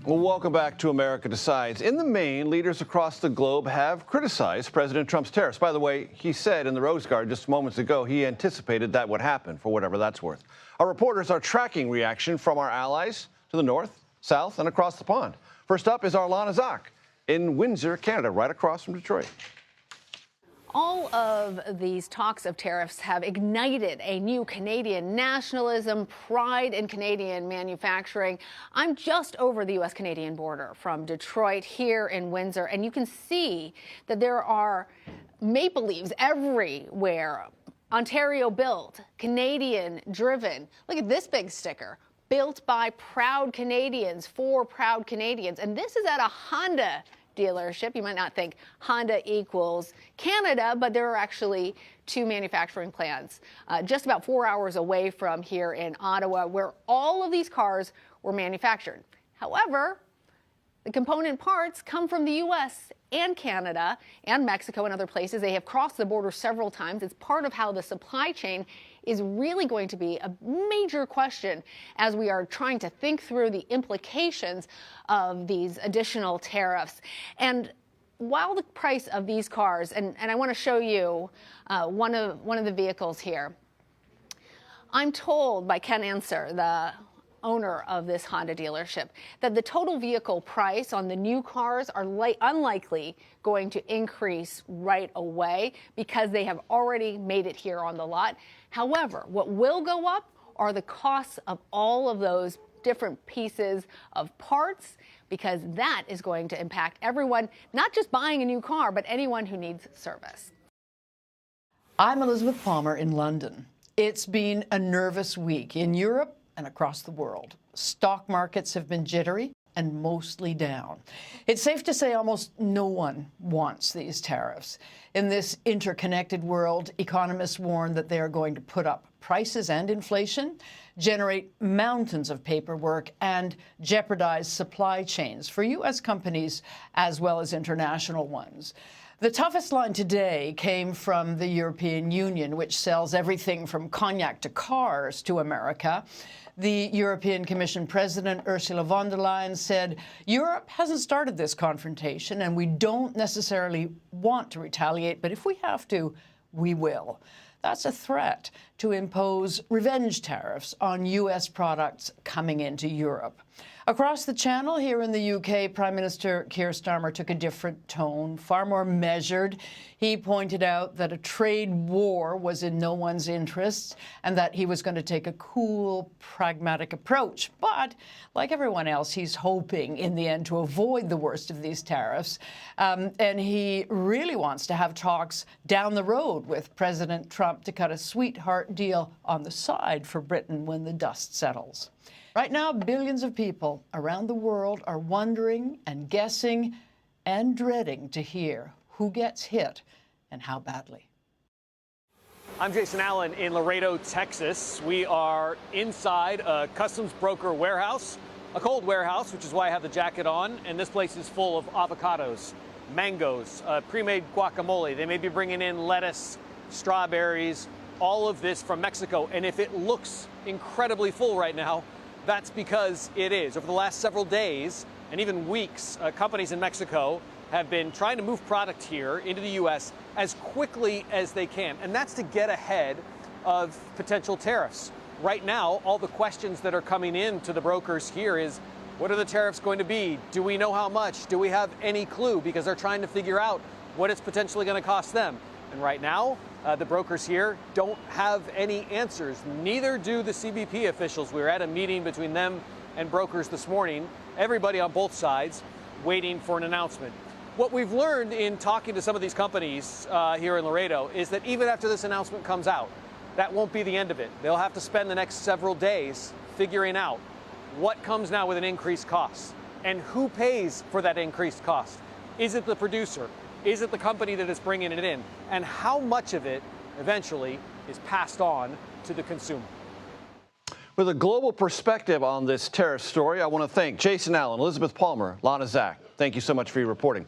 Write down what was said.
Well, welcome back to America Decides. In the main, leaders across the globe have criticized President Trump's tariffs. By the way, he said in the Rose Garden just moments ago he anticipated that would happen, for whatever that's worth. Our reporters are tracking reaction from our allies to the north, south, and across the pond. First up is our Lana Zak in Windsor, Canada, right across from Detroit. All of these talks of tariffs have ignited a new Canadian nationalism, pride in Canadian manufacturing. I'm just over the U.S.-Canadian border from Detroit here in Windsor, and you can see that there are maple leaves everywhere. Ontario built, Canadian driven. Look at this big sticker. Built by proud Canadians for proud Canadians. And this is at a Honda dealership. You might not think Honda equals Canada, but there are actually two manufacturing plants just about 4 hours away from here in Ottawa, where all of these cars were manufactured. However, the component parts come from the U.S. and Canada and Mexico and other places. They have crossed the border several times. It's part of how the supply chain is really going to be a major question as we are trying to think through the implications of these additional tariffs. And while the price of these cars, and I want to show you one of the vehicles here, I'm told by Ken Anser, the owner of this Honda dealership, that the total vehicle price on the new cars are unlikely going to increase right away because they have already made it here on the lot. However, what will go up are the costs of all of those different pieces of parts, because that is going to impact everyone, not just buying a new car, but anyone who needs service. I'm Elizabeth Palmer in London. It's been a nervous week in Europe and across the world. Stock markets have been jittery and mostly down. It's safe to say almost no one wants these tariffs. In this interconnected world, economists warn that they are going to put up prices and inflation, generate mountains of paperwork, and jeopardize supply chains for U.S. companies as well as international ones. The toughest line today came from the European Union, which sells everything from cognac to cars to America. The European Commission President, Ursula von der Leyen, said, Europe hasn't started this confrontation, and we don't necessarily want to retaliate, but if we have to, we will. That's a threat to impose revenge tariffs on U.S. products coming into Europe. Across the channel here in the UK, Prime Minister Keir Starmer took a different tone, far more measured. He pointed out that a trade war was in no one's interests and that he was going to take a cool, pragmatic approach. But like everyone else, he's hoping in the end to avoid the worst of these tariffs. And he really wants to have talks down the road with President Trump to cut a sweetheart deal on the side for Britain when the dust settles. Right now, billions of people around the world are wondering and guessing and dreading to hear who gets hit and how badly. I'm Jason Allen in Laredo, Texas. We are inside a customs broker warehouse, a cold warehouse, which is why I have the jacket on. And this place is full of avocados, mangoes, pre-made guacamole. They may be bringing in lettuce, strawberries, all of this from Mexico. And if it looks incredibly full right now, that's because it is. Over the last several days and even weeks, companies in Mexico have been trying to move product here into the U.S. as quickly as they can. And that's to get ahead of potential tariffs. Right now, all the questions that are coming in to the brokers here is, what are the tariffs going to be? Do we know how much? Do we have any clue? Because they're trying to figure out what it's potentially going to cost them. And right now, the brokers here don't have any answers. Neither do the CBP officials. We were at a meeting between them and brokers this morning. Everybody on both sides waiting for an announcement. What we've learned in talking to some of these companies here in Laredo is that even after this announcement comes out, that won't be the end of it. They'll have to spend the next several days figuring out what comes now with an increased cost and who pays for that increased cost. Is it the producer? Is it the company that is bringing it in? And how much of it eventually is passed on to the consumer? With a global perspective on this tariff story, I want to thank Jason Allen, Elizabeth Palmer, Lana Zak. Thank you so much for your reporting.